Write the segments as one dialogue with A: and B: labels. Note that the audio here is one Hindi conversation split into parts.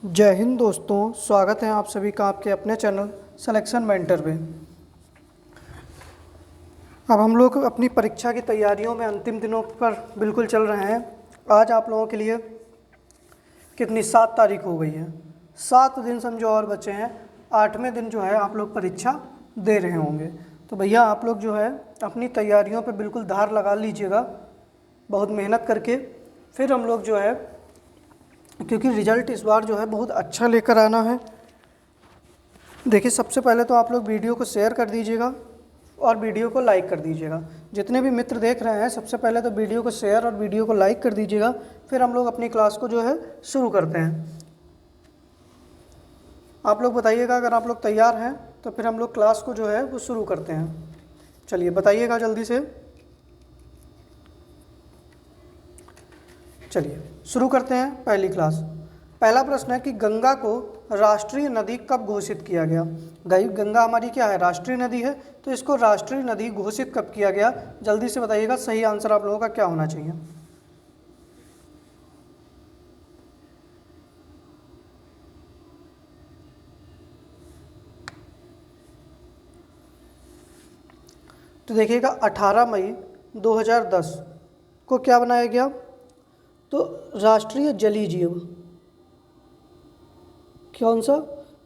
A: जय हिंद दोस्तों, स्वागत है आप सभी का आपके अपने चैनल सिलेक्शन मेंटर पे। अब हम लोग अपनी परीक्षा की तैयारियों में अंतिम दिनों पर बिल्कुल चल रहे हैं। आज आप लोगों के लिए कितनी 7 तारीख हो गई है। 7 दिन समझो और बचे हैं। 8वें दिन जो है आप लोग परीक्षा दे रहे होंगे। तो भैया आप लोग जो है अपनी तैयारियों पे बिल्कुल धार लगा लीजिएगा, बहुत मेहनत करके। फिर हम लोग जो है, क्योंकि रिजल्ट इस बार जो है बहुत अच्छा लेकर आना है। देखिए, सबसे पहले तो आप लोग वीडियो को शेयर कर दीजिएगा और वीडियो को लाइक कर दीजिएगा। जितने भी मित्र देख रहे हैं, सबसे पहले तो वीडियो को शेयर और वीडियो को लाइक कर दीजिएगा। फिर हम लोग अपनी क्लास को जो है शुरू करते हैं। आप लोग बताइएगा अगर आप लोग तैयार हैं तो फिर हम लोग क्लास को जो है वो शुरू करते हैं। चलिए बताइएगा जल्दी से। चलिए शुरू करते हैं पहली क्लास। पहला प्रश्न है कि गंगा को राष्ट्रीय नदी कब घोषित किया गया। गंगा हमारी क्या है, राष्ट्रीय नदी है। तो इसको राष्ट्रीय नदी घोषित कब किया गया, जल्दी से बताइएगा। सही आंसर आप लोगों का क्या होना चाहिए। तो देखिएगा 18 मई 2010 को क्या बनाया गया, तो राष्ट्रीय जलीय जीव, कौन सा,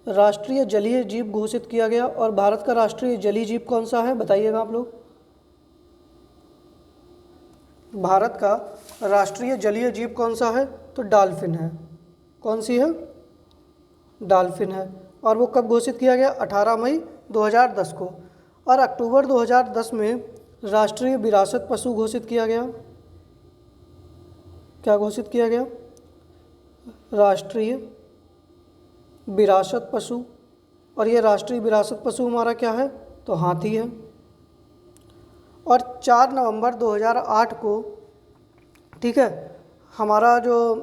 A: राष्ट्रीय जलीय जीव घोषित किया गया। और भारत का राष्ट्रीय जलीय जीव कौन सा है, बताइएगा आप लोग। भारत का राष्ट्रीय जलीय जीव कौन सा है, तो डॉल्फिन है। कौन सी है, डॉल्फिन है। और वो कब घोषित किया गया, 18 मई 2010 को। और अक्टूबर 2010 में राष्ट्रीय विरासत पशु घोषित किया गया। क्या घोषित किया गया, राष्ट्रीय विरासत पशु। और ये राष्ट्रीय विरासत पशु हमारा क्या है, तो हाथी है। और 4 नवंबर 2008 को, ठीक है, हमारा जो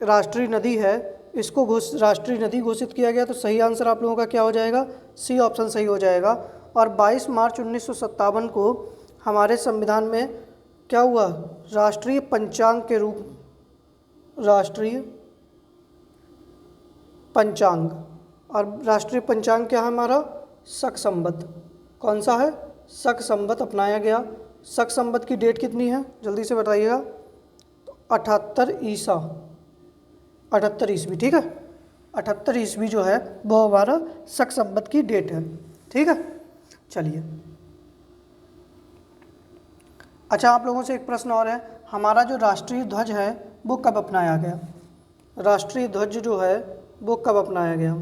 A: राष्ट्रीय नदी है इसको राष्ट्रीय नदी घोषित किया गया। तो सही आंसर आप लोगों का क्या हो जाएगा, सी ऑप्शन सही हो जाएगा। और 22 मार्च 1957 को हमारे संविधान में क्या हुआ, राष्ट्रीय पंचांग के रूप, राष्ट्रीय पंचांग। और राष्ट्रीय पंचांग क्या है हमारा, शक संवत। कौन सा है, शक संवत अपनाया गया। शक संवत की डेट कितनी है, जल्दी से बताइएगा। तो 78 ईसा, 78 ईस्वी, ठीक है। 78 ईस्वी जो है वो हमारा शक संवत की डेट है, ठीक है। चलिए, अच्छा आप लोगों से एक प्रश्न और है, हमारा जो राष्ट्रीय ध्वज है वो कब अपनाया गया। राष्ट्रीय ध्वज जो है वो कब अपनाया गया,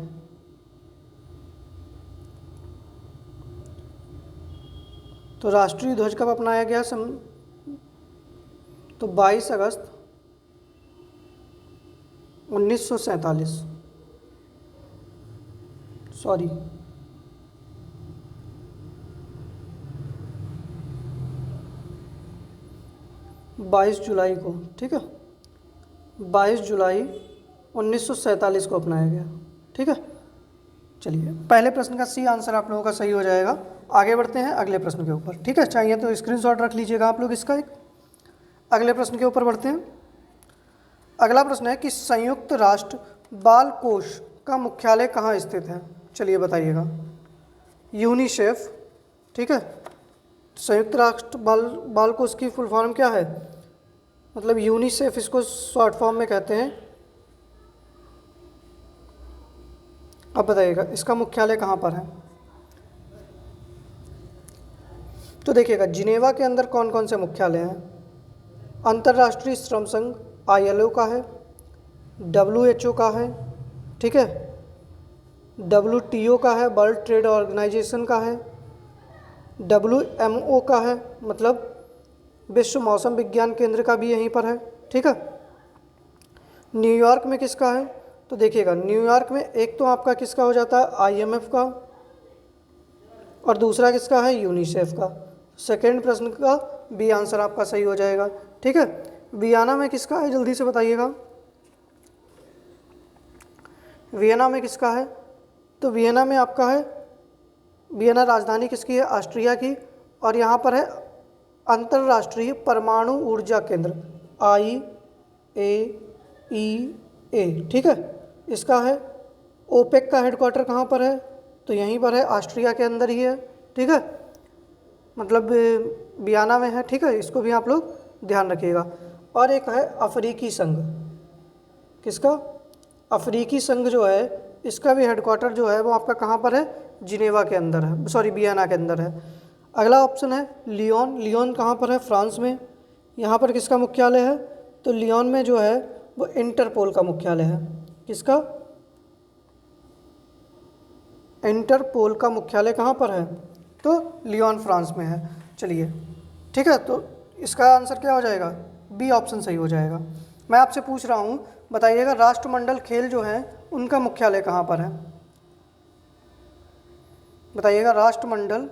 A: तो राष्ट्रीय ध्वज कब अपनाया गया, तो 22 अगस्त 1947, सॉरी 22 जुलाई को, ठीक है। 22 जुलाई 1947 को अपनाया गया, ठीक है। चलिए, पहले प्रश्न का सी आंसर आप लोगों का सही हो जाएगा। आगे बढ़ते हैं अगले प्रश्न के ऊपर, ठीक है। चाहिए तो स्क्रीनशॉट रख लीजिएगा आप लोग इसका एक। अगले प्रश्न के ऊपर बढ़ते हैं। अगला प्रश्न है कि संयुक्त राष्ट्र बाल कोष का मुख्यालय कहाँ स्थित है, चलिए बताइएगा। यूनिसेफ, ठीक है। संयुक्त राष्ट्र बाल कोष की फुल फॉर्म क्या है, मतलब यूनिसेफ इसको शॉर्ट फॉर्म में कहते हैं। अब बताइएगा इसका मुख्यालय कहाँ पर है। तो देखिएगा, जिनेवा के अंदर कौन कौन से मुख्यालय हैं। अंतर्राष्ट्रीय श्रम संघ ILO का है, WHO का है, ठीक है, WTO का है, वर्ल्ड ट्रेड ऑर्गेनाइजेशन का है, WMO का है, मतलब विश्व मौसम विज्ञान केंद्र का भी यहीं पर है, ठीक है। न्यूयॉर्क में किसका है, तो देखिएगा न्यूयॉर्क में एक तो आपका किसका हो जाता है, IMF का, और दूसरा किसका है, यूनिसेफ का। सेकेंड प्रश्न का बी आंसर आपका सही हो जाएगा, ठीक है। वियना में किसका है, जल्दी से बताइएगा। वियना में किसका है, तो वियना में आपका है, वियना राजधानी किसकी है, ऑस्ट्रिया की। और यहाँ पर है अंतर्राष्ट्रीय परमाणु ऊर्जा केंद्र, IAEA, ठीक है। इसका है। ओपेक का हेडक्वार्टर कहाँ पर है? तो यहीं पर है, ऑस्ट्रिया के अंदर ही है। ठीक है, मतलब वियना में है। ठीक है, इसको भी आप लोग ध्यान रखिएगा। और एक है अफ्रीकी संघ। किसका? अफ्रीकी संघ जो है, इसका भी हेडक्वार्टर जो है वो आपका कहाँ पर है? जिनेवा के अंदर है, सॉरी वियना के अंदर है। अगला ऑप्शन है लियोन। लियोन कहाँ पर है? फ्रांस में। यहाँ पर किसका मुख्यालय है? तो लियोन में जो है वो इंटरपोल का मुख्यालय है। किसका? इंटरपोल का मुख्यालय कहाँ पर है? तो लियोन फ्रांस में है। चलिए ठीक है, तो इसका आंसर क्या हो जाएगा? बी ऑप्शन सही हो जाएगा। मैं आपसे पूछ रहा हूँ, बताइएगा राष्ट्रमंडल खेल जो है उनका मुख्यालय कहाँ पर है? बताइएगा राष्ट्रमंडल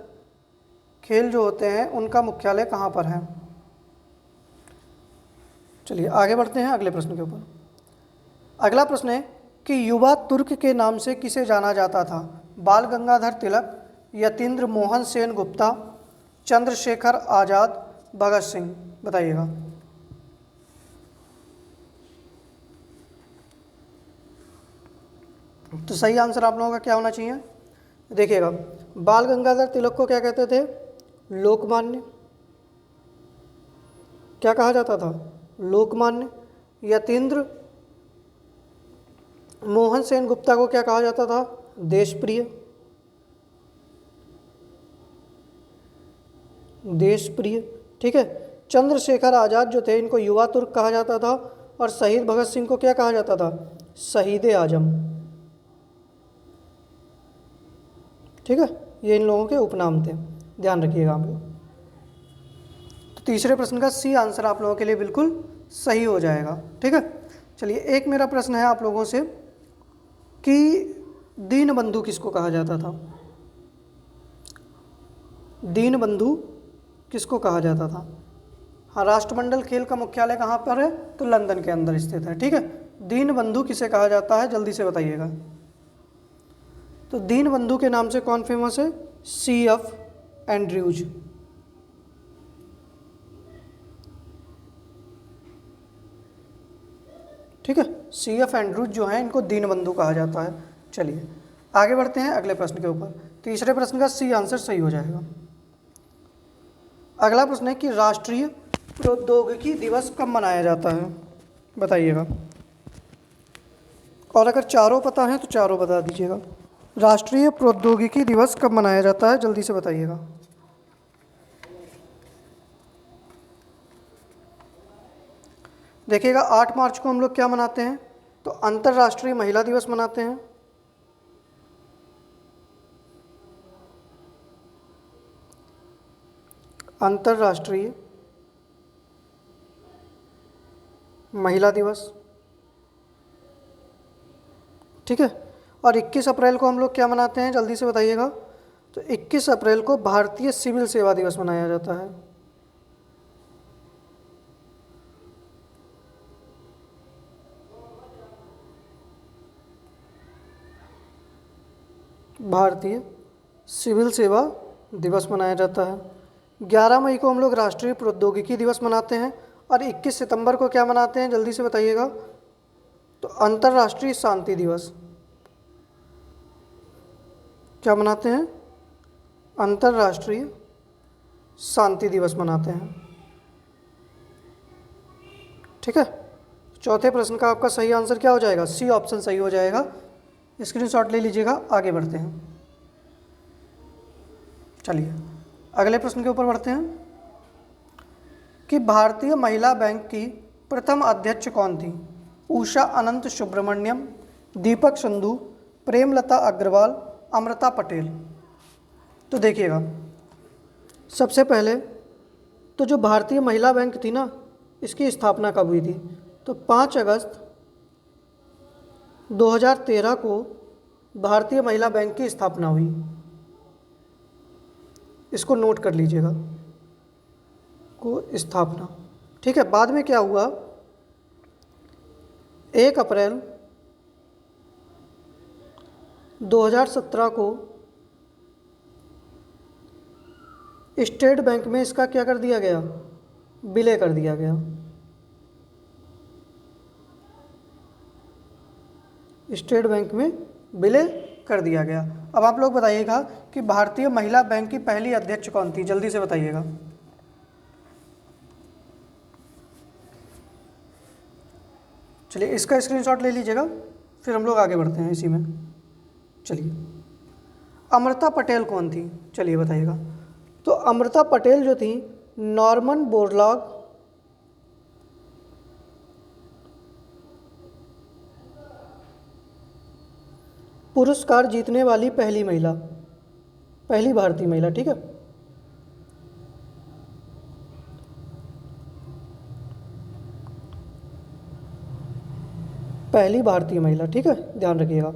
A: खेल जो होते हैं उनका मुख्यालय कहाँ पर है? चलिए आगे बढ़ते हैं अगले प्रश्न के ऊपर। अगला प्रश्न है कि युवा तुर्क के नाम से किसे जाना जाता था? बाल गंगाधर तिलक, यतीन्द्र मोहन सेन गुप्ता, चंद्रशेखर आज़ाद, भगत सिंह। बताइएगा। तो सही आंसर आप लोगों का क्या होना चाहिए? देखिएगा, बाल गंगाधर तिलक को क्या कहते थे? लोकमान्य। क्या कहा जाता था? लोकमान्य। यतीन्द्र मोहन सेन गुप्ता को क्या कहा जाता था? देशप्रिय। देशप्रिय। ठीक है। चंद्रशेखर आज़ाद जो थे इनको युवा तुर्क कहा जाता था। और शहीद भगत सिंह को क्या कहा जाता था? शहीद आजम। ठीक है, ये इन लोगों के उपनाम थे, ध्यान रखिएगा आप लोग। तो तीसरे प्रश्न का सी आंसर आप लोगों के लिए बिल्कुल सही हो जाएगा। ठीक है, चलिए एक मेरा प्रश्न है आप लोगों से कि दीनबंधु किसको कहा जाता था? दीनबंधु किसको कहा जाता था? हाँ, राष्ट्रमंडल खेल का मुख्यालय कहाँ पर है? तो लंदन के अंदर स्थित है। ठीक है, दीनबंधु किसे कहा जाता है? जल्दी से बताइएगा। तो दीनबंधु के नाम से कौन फेमस है? C.F. एंड्रयूज। ठीक है, C.F. एंड्रयूज जो है इनको दीनबंधु कहा जाता है। चलिए आगे बढ़ते हैं अगले प्रश्न के ऊपर। तीसरे प्रश्न का सी आंसर सही हो जाएगा। अगला प्रश्न है कि राष्ट्रीय प्रौद्योगिकी दिवस कब मनाया जाता है? बताइएगा। और अगर चारों पता है तो चारों बता दीजिएगा। राष्ट्रीय प्रौद्योगिकी दिवस कब मनाया जाता है? जल्दी से बताइएगा। देखिएगा 8 मार्च को हम लोग क्या मनाते हैं? तो अंतर्राष्ट्रीय महिला दिवस मनाते हैं। अंतर्राष्ट्रीय महिला दिवस। ठीक है, और 21 अप्रैल को हम लोग क्या मनाते हैं? जल्दी से बताइएगा। तो 21 अप्रैल को भारतीय सिविल सेवा दिवस मनाया जाता है। भारतीय सिविल सेवा दिवस मनाया जाता है। 11 मई को हम लोग राष्ट्रीय प्रौद्योगिकी दिवस मनाते हैं। और 21 सितंबर को क्या मनाते हैं? जल्दी से बताइएगा। तो अंतर्राष्ट्रीय शांति दिवस। क्या मनाते हैं? अंतर्राष्ट्रीय शांति दिवस मनाते हैं। ठीक है, चौथे प्रश्न का आपका सही आंसर क्या हो जाएगा? सी ऑप्शन सही हो जाएगा। स्क्रीनशॉट ले लीजिएगा। आगे बढ़ते हैं। चलिए अगले प्रश्न के ऊपर बढ़ते हैं कि भारतीय महिला बैंक की प्रथम अध्यक्ष कौन थी? उषा अनंत सुब्रमण्यम, दीपक संधू, प्रेमलता अग्रवाल, अमृता पटेल। तो देखिएगा, सबसे पहले तो जो भारतीय महिला बैंक थी ना, इसकी स्थापना कब हुई थी? तो 5 अगस्त 2013 को भारतीय महिला बैंक की स्थापना हुई। इसको नोट कर लीजिएगा, को स्थापना। ठीक है, बाद में क्या हुआ? 1 अप्रैल 2017 को स्टेट बैंक में इसका क्या कर दिया गया? विलय कर दिया गया। स्टेट बैंक में विलय कर दिया गया। अब आप लोग बताइएगा कि भारतीय महिला बैंक की पहली अध्यक्ष कौन थी, जल्दी से बताइएगा। चलिए इसका स्क्रीनशॉट ले लीजिएगा, फिर हम लोग आगे बढ़ते हैं इसी में। चलिए अमृता पटेल कौन थी, चलिए बताइएगा। तो अमृता पटेल जो थी नॉर्मन बोरलॉग पुरस्कार जीतने वाली पहली महिला, पहली भारतीय महिला, ठीक है। पहली भारतीय महिला, ठीक है, ध्यान रखिएगा।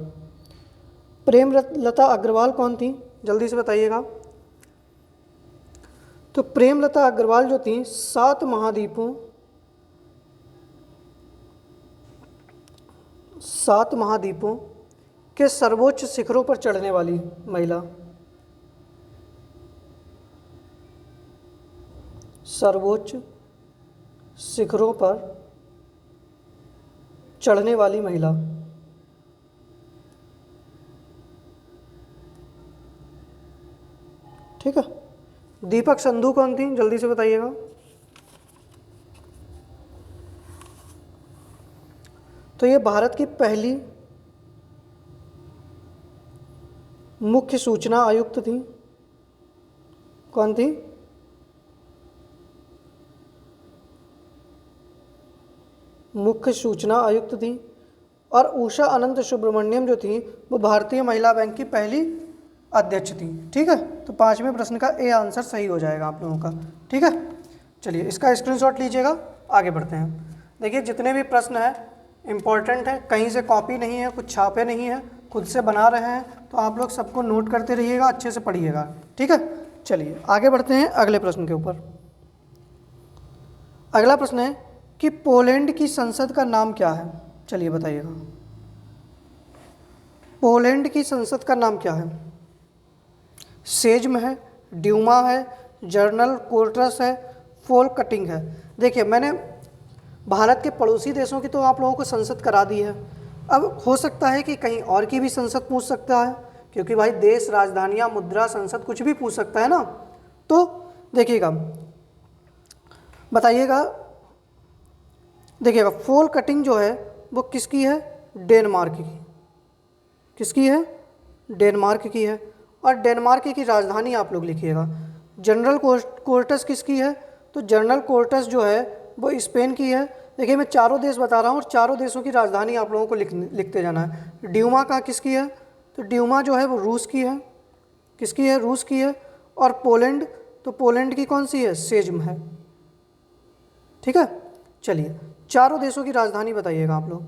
A: प्रेमलता अग्रवाल कौन थी, जल्दी से बताइएगा। तो प्रेमलता अग्रवाल जो थी 7 महाद्वीपों के सर्वोच्च शिखरों पर चढ़ने वाली महिला, सर्वोच्च शिखरों पर चढ़ने वाली महिला। ठीक है। दीपक संधू कौन थी, जल्दी से बताइएगा। तो ये भारत की पहली मुख्य सूचना आयुक्त थी। कौन थी? मुख्य सूचना आयुक्त थी। और उषा अनंत सुब्रमण्यम जो थी वो भारतीय महिला बैंक की पहली अध्यक्ष थी। ठीक है, तो 5वें प्रश्न का ए आंसर सही हो जाएगा आप लोगों का। ठीक है, चलिए इसका स्क्रीनशॉट लीजिएगा, आगे बढ़ते हैं। देखिए जितने भी प्रश्न हैं इम्पॉर्टेंट है, कहीं से कॉपी नहीं है, कुछ छापे नहीं है, खुद से बना रहे हैं, तो आप लोग सबको नोट करते रहिएगा, अच्छे से पढ़िएगा। ठीक है, चलिए आगे बढ़ते हैं अगले प्रश्न के ऊपर। अगला प्रश्न है कि पोलैंड की संसद का नाम क्या है, चलिए बताइएगा। पोलैंड की संसद का नाम क्या है? सेज्म है, ड्यूमा है, जर्नल कोर्टस है, फोल कटिंग है। देखिए मैंने भारत के पड़ोसी देशों की तो आप लोगों को संसद करा दी है, अब हो सकता है कि कहीं और की भी संसद पूछ सकता है, क्योंकि भाई देश, राजधानियाँ, मुद्रा, संसद कुछ भी पूछ सकता है ना। तो देखिएगा, बताइएगा, देखिएगा फोल कटिंग जो है वो किसकी है? डेनमार्क की। किसकी है? डेनमार्क की है। और डेनमार्क की राजधानी आप लोग लिखिएगा। जनरल कोर्टस किसकी है? तो जनरल कोर्टस जो है वो स्पेन की है। देखिए मैं चारों देश बता रहा हूँ और चारों देशों की राजधानी आप लोगों को लिखते जाना है। ड्यूमा का किसकी है? तो ड्यूमा जो है वो रूस की है। किसकी है? रूस की है। और पोलैंड, तो पोलैंड की कौन सी है? सेज्म है। ठीक है, चलिए चारों देशों की राजधानी बताइएगा आप लोग।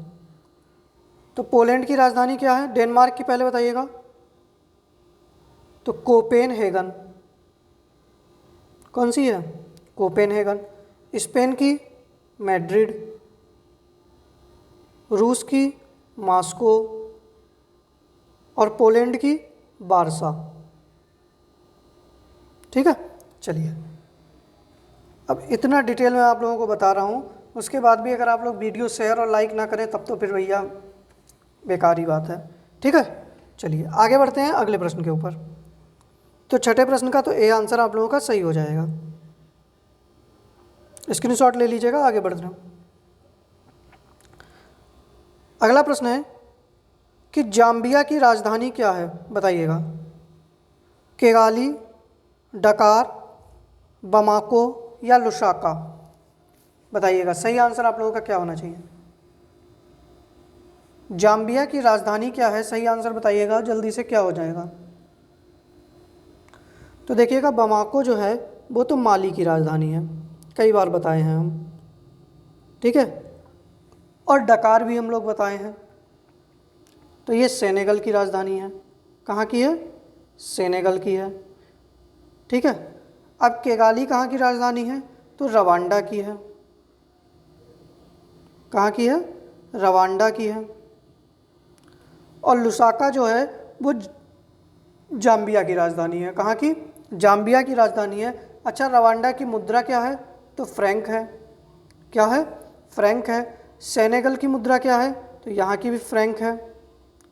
A: तो पोलैंड की राजधानी क्या है? डेनमार्क की पहले बताइएगा। तो कोपेनहेगन। कौन सी है? कोपेनहेगन। स्पेन की मैड्रिड। रूस की मॉस्को। और पोलैंड की वारसा। ठीक है, चलिए अब इतना डिटेल में आप लोगों को बता रहा हूँ, उसके बाद भी अगर आप लोग वीडियो शेयर और लाइक ना करें तब तो फिर भैया बेकार ही बात है। ठीक है, चलिए आगे बढ़ते हैं अगले प्रश्न के ऊपर। तो छठे प्रश्न का तो ए आंसर आप लोगों का सही हो जाएगा, स्क्रीनशॉट ले लीजिएगा, आगे बढ़ रहे हैं। अगला प्रश्न है कि जाम्बिया की राजधानी क्या है, बताइएगा। किगाली, डकार, बमाको या लुसाका, बताइएगा। सही आंसर आप लोगों का क्या होना चाहिए? जाम्बिया की राजधानी क्या है, सही आंसर बताइएगा जल्दी से, क्या हो जाएगा? तो देखिएगा बमाको जो है वो तो माली की राजधानी है, कई बार बताए हैं हम। ठीक है, और डकार भी हम लोग बताए हैं, तो ये सेनेगल की राजधानी है। कहाँ की है? सेनेगल की है। ठीक है, अब किगाली कहाँ की राजधानी है? तो रवांडा की है। कहाँ की है? रवांडा की है। और लुसाका जो है वो जाम्बिया की राजधानी है। कहाँ की? जाम्बिया की राजधानी है। अच्छा, रवांडा की मुद्रा क्या है? तो फ्रैंक है। क्या है? फ्रैंक है। सेनेगल की मुद्रा क्या है? तो यहाँ की भी फ्रैंक है।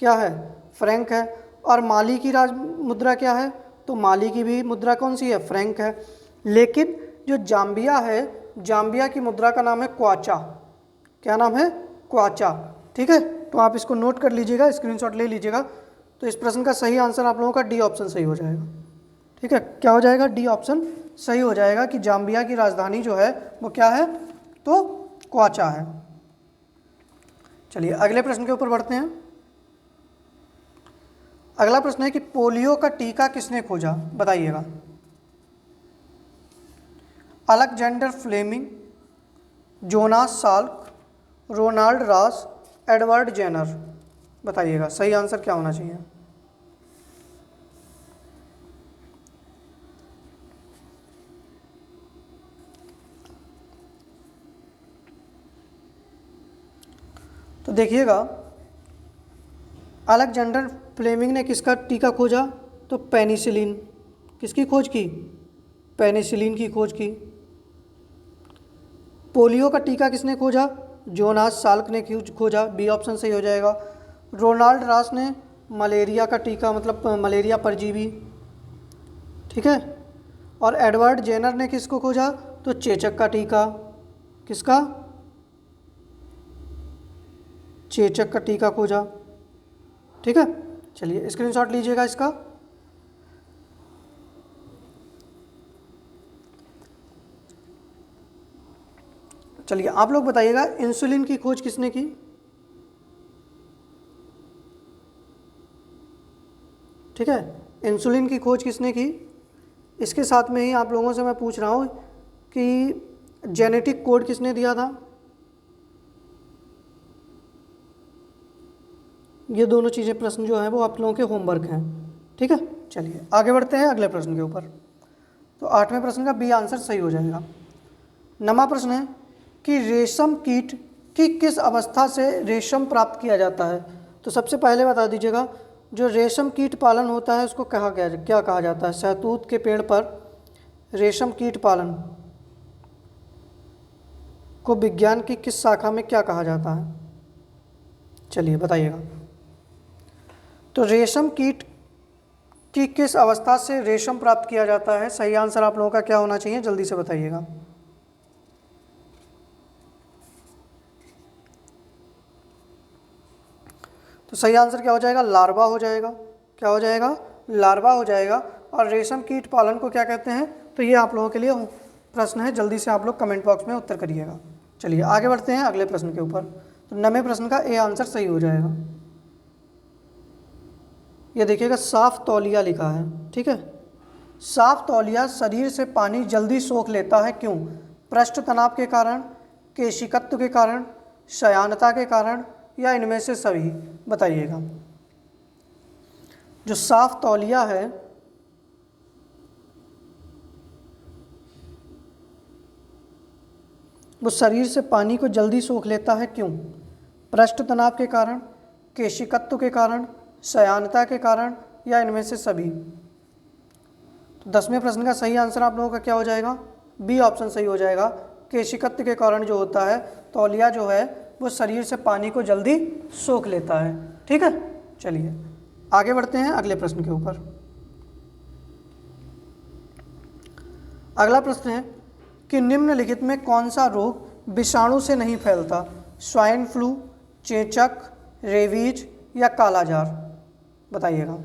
A: क्या है, फ्रैंक है। और माली की राज मुद्रा क्या है, तो माली की भी मुद्रा कौन सी है, फ्रैंक है। लेकिन जो जाम्बिया है, जाम्बिया की मुद्रा का नाम है क्वाचा। क्या नाम है, क्वाचा। ठीक है, तो आप इसको नोट कर लीजिएगा, स्क्रीनशॉट ले लीजिएगा। तो इस प्रश्न का सही आंसर आप लोगों का डी ऑप्शन सही हो जाएगा। ठीक है, क्या हो जाएगा, डी ऑप्शन सही हो जाएगा कि जाम्बिया की राजधानी जो है वो क्या है, तो क्वाचा है। चलिए अगले प्रश्न के ऊपर बढ़ते हैं। अगला प्रश्न है कि पोलियो का टीका किसने खोजा, बताइएगा। Alexander Fleming, Jonas Salk, Ronald Ross, Edward Jenner. बताइएगा सही आंसर क्या होना चाहिए। तो देखिएगा, अलेक्जेंडर फ्लेमिंग ने किसका टीका खोजा, तो पेनिसिलिन। किसकी खोज की, पेनिसिलिन की खोज की। पोलियो का टीका किसने खोजा, जोनास साल्क ने खोजा, बी ऑप्शन सही हो जाएगा। रोनाल्ड रास ने मलेरिया का टीका, मतलब मलेरिया परजीवी। ठीक है, और एडवर्ड जेनर ने किसको खोजा, तो चेचक का टीका। किसका, चेचक का टीका खोजा। ठीक है, चलिए स्क्रीनशॉट लीजिएगा इसका। चलिए आप लोग बताइएगा, इंसुलिन की खोज किसने की। ठीक है, इंसुलिन की खोज किसने की। इसके साथ में ही आप लोगों से मैं पूछ रहा हूँ कि जेनेटिक कोड किसने दिया था। ये दोनों चीज़ें प्रश्न जो हैं वो आप लोगों के होमवर्क हैं। ठीक है, चलिए आगे बढ़ते हैं अगले प्रश्न के ऊपर। तो 8वें प्रश्न का बी आंसर सही हो जाएगा। 9वां प्रश्न है कि रेशम कीट की किस अवस्था से रेशम प्राप्त किया जाता है। तो सबसे पहले बता दीजिएगा, जो रेशम कीट पालन होता है उसको क्या कहा जाता है। शहतूत के पेड़ पर रेशम कीट पालन को विज्ञान की किस शाखा में क्या कहा जाता है, चलिए बताइएगा। तो रेशम कीट की किस अवस्था से रेशम प्राप्त किया जाता है, सही आंसर आप लोगों का क्या होना चाहिए, जल्दी से बताइएगा। तो सही आंसर क्या हो जाएगा, लार्वा हो जाएगा। क्या हो जाएगा, लार्वा हो जाएगा। और रेशम कीट पालन को क्या कहते हैं, तो ये आप लोगों के लिए प्रश्न है, जल्दी से आप लोग कमेंट बॉक्स में उत्तर करिएगा। चलिए आगे बढ़ते हैं अगले प्रश्न के ऊपर। तो 9वें प्रश्न का ए आंसर सही हो जाएगा। ये देखिएगा, साफ तौलिया लिखा है। ठीक है, साफ तौलिया शरीर से पानी जल्दी सोख लेता है, क्यों। पृष्ठ तनाव के कारण, केशिकत्व के कारण, शयानता के कारण, या इनमें से सभी। बताइएगा। जो साफ तौलिया है वो शरीर से पानी को जल्दी सोख लेता है, क्यों। पृष्ठ तनाव के कारण, केशिकत्व के कारण, शयानता के कारण, या इनमें से सभी। तो 10वें प्रश्न का सही आंसर आप लोगों का क्या हो जाएगा, बी ऑप्शन सही हो जाएगा। केशिकत्व के कारण जो होता है, तौलिया जो है वो शरीर से पानी को जल्दी सोख लेता है। ठीक है, चलिए आगे बढ़ते हैं अगले प्रश्न के ऊपर। अगला प्रश्न है कि निम्नलिखित में कौन सा रोग विषाणु से नहीं फैलता। स्वाइन फ्लू, चेचक, रेबीज, या कालाजार। बताइएगा।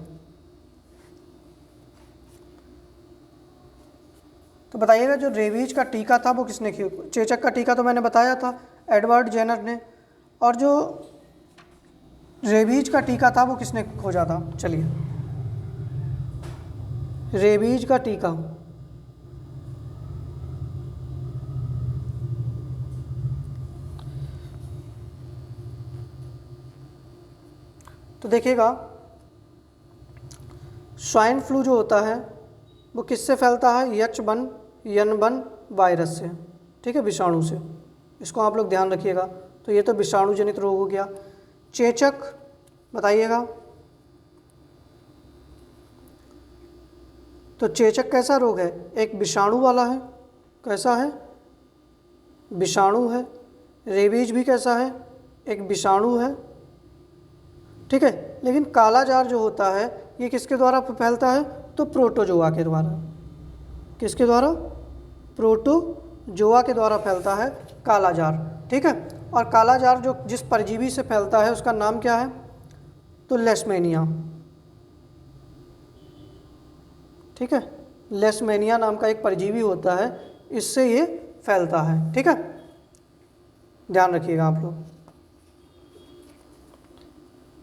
A: तो बताइएगा, जो रेबीज का टीका था वो किसने किया। चेचक का टीका तो मैंने बताया था, एडवर्ड जेनर ने। और जो रेबीज का टीका था वो किसने खोजा था, चलिए। रेबीज का टीका तो देखिएगा, स्वाइन फ्लू जो होता है वो किससे फैलता है, H1N1 वायरस से। ठीक है, विषाणु से। इसको आप लोग ध्यान रखिएगा। तो ये तो विषाणु जनित रोग हो गया। चेचक बताइएगा। तो चेचक कैसा रोग है, एक विषाणु वाला है। कैसा है, विषाणु है। रेबीज भी कैसा है, एक विषाणु है। ठीक है। लेकिन काला जार जो होता है ये किसके द्वारा फैलता है? तो प्रोटोजोआ के द्वारा। किसके द्वारा? प्रोटोजोआ के द्वारा फैलता है काला जार। ठीक है। और काला जार जो जिस परजीवी से फैलता है उसका नाम क्या है? तो लेशमेनिया। ठीक है, लेशमेनिया नाम का एक परजीवी होता है, इससे ये फैलता है। ठीक है, ध्यान रखिएगा आप लोग।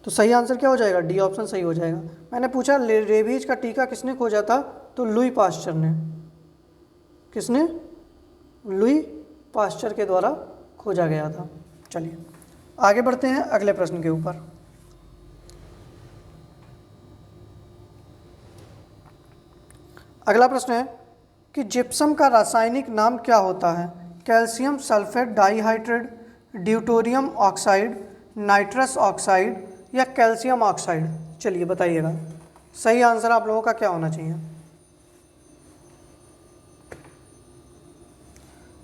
A: तो सही आंसर क्या हो जाएगा? डी ऑप्शन सही हो जाएगा। मैंने पूछा रेबीज का टीका किसने खोजा था? तो लुई पास्चर ने। किसने? लुई पास्चर के द्वारा खोजा गया था। चलिए आगे बढ़ते हैं अगले प्रश्न के ऊपर। अगला प्रश्न है कि जिप्सम का रासायनिक नाम क्या होता है? Calcium sulphate dihydrate, deuterium oxide, nitrous oxide या कैल्शियम ऑक्साइड? चलिए बताइएगा, सही आंसर आप लोगों का क्या होना चाहिए?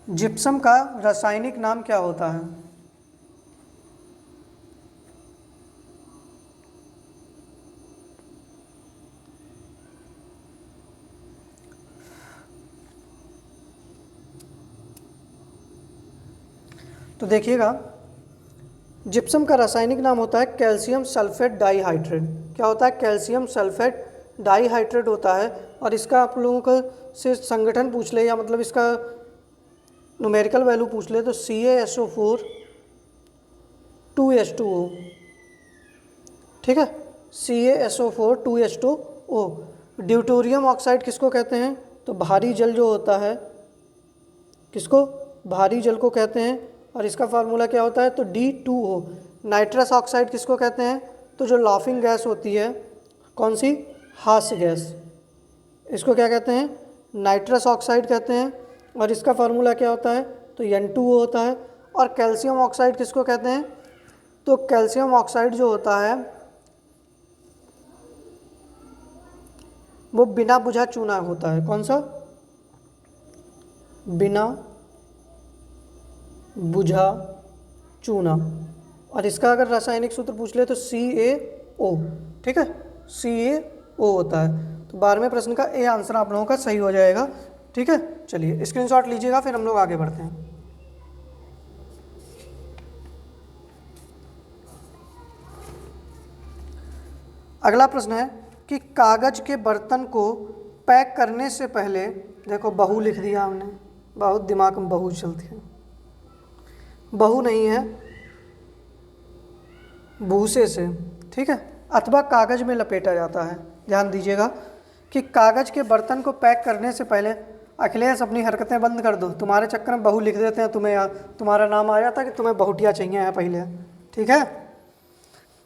A: जिप्सम का रासायनिक नाम क्या होता है? तो देखिएगा, जिप्सम का रासायनिक नाम होता है कैल्शियम सल्फेट डाइहाइड्रेट। क्या होता है? कैल्शियम सल्फेट डाइहाइड्रेट होता है। और इसका आप लोगों को से संगठन पूछ ले या मतलब इसका न्यूमेरिकल वैल्यू पूछ ले तो CaSO4 2H2O। ठीक है, CaSO4 2H2O। ड्यूटोरियम ऑक्साइड किसको कहते हैं? तो भारी जल जो होता है, किसको? भारी जल को कहते हैं। और इसका फार्मूला क्या होता है? तो D2O। नाइट्रस ऑक्साइड किसको कहते हैं? तो जो लाफिंग गैस होती है, कौन सी? हास्य गैस, इसको क्या कहते हैं? नाइट्रस ऑक्साइड कहते हैं। और इसका फार्मूला क्या होता है? तो N2O होता है। और कैल्शियम ऑक्साइड किसको कहते हैं? तो कैल्शियम ऑक्साइड जो होता है वो बिना बुझा चूना होता है। कौन सा? बिना बुझा चूना। और इसका अगर रासायनिक सूत्र पूछ ले तो CaO। ठीक है, CaO होता है। तो 12वें प्रश्न का ए आंसर आप लोगों का सही हो जाएगा। ठीक है, चलिए स्क्रीनशॉट लीजिएगा, फिर हम लोग आगे बढ़ते हैं। अगला प्रश्न है कि कागज के बर्तन को पैक करने से पहले, देखो बहु लिख दिया हमने, बहुत दिमाग में बहु चलती है, बहु नहीं है, भूसे से। ठीक है, अथवा कागज में लपेटा जाता है। ध्यान दीजिएगा कि कागज के बर्तन को पैक करने से पहले, अखिलेश अपनी हरकतें बंद कर दो, तुम्हारे चक्कर में बहु लिख देते हैं, तुम्हारा नाम आ जाता है कि तुम्हें बहुटिया चाहिए है पहले। ठीक है,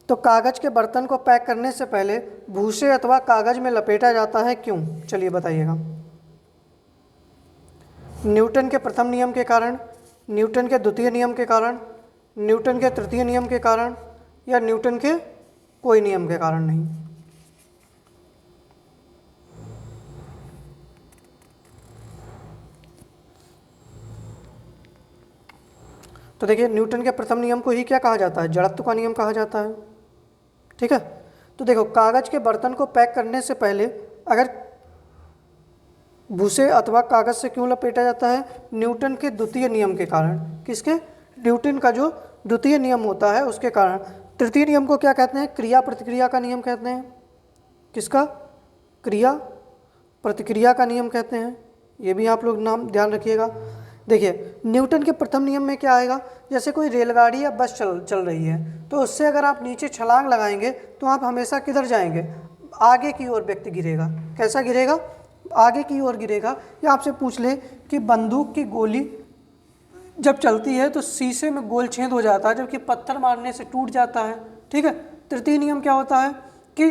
A: तो कागज के बर्तन को पैक करने से पहले भूसे अथवा कागज में लपेटा जाता है, क्यों? चलिए बताइएगा। न्यूटन के प्रथम नियम के कारण, न्यूटन के द्वितीय नियम के कारण, न्यूटन के तृतीय नियम के कारण या न्यूटन के कोई नियम के कारण नहीं? तो देखिए, न्यूटन के प्रथम नियम को ही क्या कहा जाता है? जड़त्व का नियम कहा जाता है। ठीक है, तो देखो, कागज के बर्तन को पैक करने से पहले अगर भूसे अथवा कागज से क्यों लपेटा जाता है? न्यूटन के द्वितीय नियम के कारण। किसके? न्यूटन का जो द्वितीय नियम होता है उसके कारण। तृतीय नियम को क्या कहते हैं? क्रिया प्रतिक्रिया का नियम कहते हैं। किसका? क्रिया प्रतिक्रिया का नियम कहते हैं। ये भी आप लोग नाम ध्यान रखिएगा। देखिए, न्यूटन के प्रथम नियम में क्या आएगा? जैसे कोई रेलगाड़ी या बस चल रही है, तो उससे अगर आप नीचे छलांग लगाएंगे तो आप हमेशा किधर जाएंगे? आगे की ओर व्यक्ति गिरेगा। कैसा गिरेगा? आगे की ओर गिरेगा। या आपसे पूछ ले कि बंदूक की गोली जब चलती है तो शीशे में गोल छेद हो जाता है, जबकि पत्थर मारने से टूट जाता है। ठीक है, तृतीय नियम क्या होता है? कि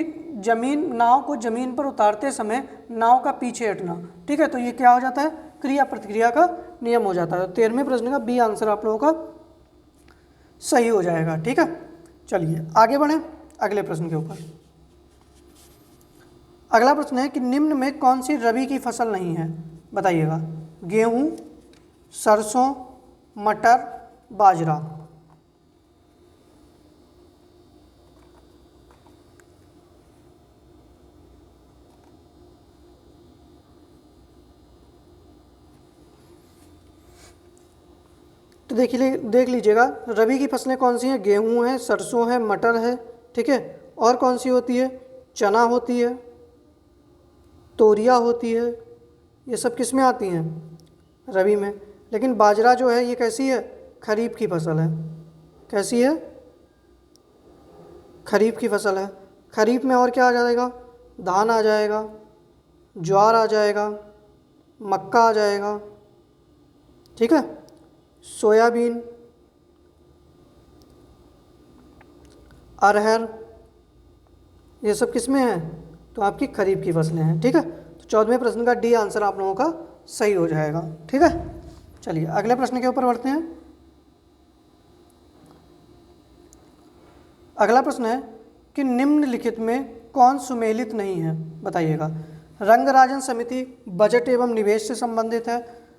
A: नाव को जमीन पर उतारते समय नाव का पीछे हटना। ठीक है, तो ये क्या हो जाता है? क्रिया प्रतिक्रिया का नियम हो जाता है। 13वें प्रश्न का बी आंसर आप लोगों का सही हो जाएगा। ठीक है, चलिए आगे बढ़ें अगले प्रश्न के ऊपर। अगला प्रश्न है कि निम्न में कौन सी रबी की फसल नहीं है? बताइएगा। गेहूं, सरसों, मटर, बाजरा। तो देख लीजिएगा, रबी की फसलें कौन सी हैं? गेहूँ है, सरसों है, मटर है, ठीक है। और कौन सी होती है? चना होती है, तोरिया होती है, ये सब किस में आती हैं? रबी में। लेकिन बाजरा जो है ये कैसी है? खरीफ की फसल है। कैसी है? खरीफ की फसल है। खरीफ में और क्या आ जाएगा? धान आ जाएगा, ज्वार आ जाएगा, मक्का आ जाएगा, ठीक है, सोयाबीन, अरहर, ये सब किस में है? तो आपकी खरीफ की फसलें हैं, ठीक है। तो 14वें प्रश्न का डी आंसर आप लोगों का सही हो जाएगा, ठीक है। चलिए अगले प्रश्न के ऊपर बढ़ते हैं। अगला प्रश्न है कि निम्नलिखित में कौन सुमेलित नहीं है? बताइएगा। रंगराजन समिति बजट एवं निवेश से संबंधित है,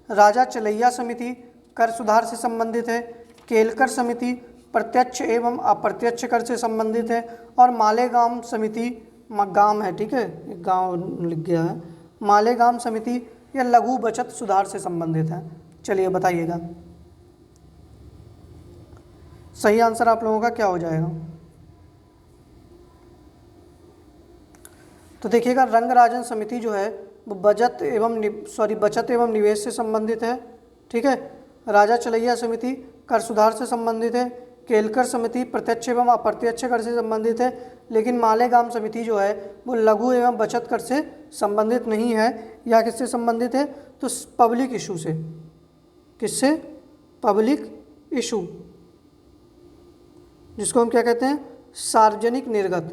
A: राजा चलैया समिति कर सुधार से संबंधित है, केलकर समिति प्रत्यक्ष एवं अप्रत्यक्ष कर से संबंधित है, और मालेगाम समिति, गांव है, ठीक है, गांव लिख गया है, मालेगाम समिति या लघु बचत सुधार से संबंधित है। चलिए बताइएगा सही आंसर आप लोगों का क्या हो जाएगा। तो देखिएगा, रंगराजन समिति जो है वो बचत एवं निवेश से संबंधित है, ठीक है। राजा चलैया समिति कर सुधार से संबंधित है, केलकर समिति प्रत्यक्ष एवं अप्रत्यक्ष कर से संबंधित है, लेकिन मालेगाम समिति जो है वो लघु एवं बचत कर से संबंधित नहीं है। या किससे संबंधित है? तो पब्लिक इशू से। किससे? पब्लिक इशू, जिसको हम क्या कहते हैं? सार्वजनिक निर्गत।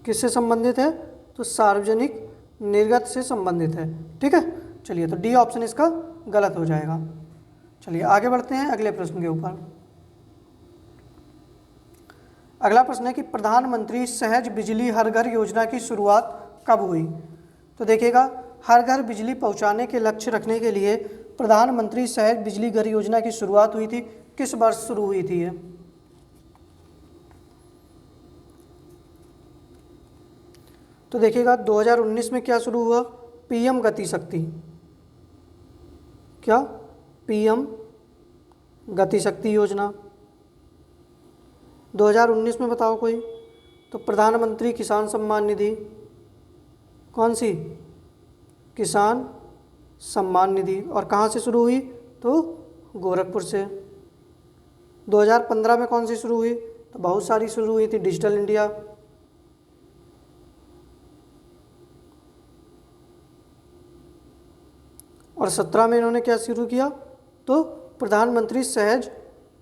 A: किससे संबंधित है? तो सार्वजनिक निर्गत से संबंधित है, ठीक है। चलिए, तो डी ऑप्शन इसका गलत हो जाएगा। चलिए आगे बढ़ते हैं अगले प्रश्न के ऊपर। अगला प्रश्न है कि प्रधानमंत्री सहज बिजली हर घर योजना की शुरुआत कब हुई? तो देखिएगा, हर घर बिजली पहुंचाने के लक्ष्य रखने के लिए प्रधानमंत्री सहज बिजली घर योजना की शुरुआत हुई थी। किस वर्ष शुरू हुई थी ये? तो देखिएगा, 2019 में क्या शुरू हुआ? पीएम गति शक्ति। क्या? पीएम गति शक्ति योजना। 2019 में बताओ कोई। तो प्रधानमंत्री किसान सम्मान निधि। कौन सी? किसान सम्मान निधि। और कहाँ से शुरू हुई? तो गोरखपुर से। 2015 में कौन सी शुरू हुई? तो बहुत सारी शुरू हुई थी। Digital India. और 17 में इन्होंने क्या शुरू किया? तो प्रधानमंत्री सहज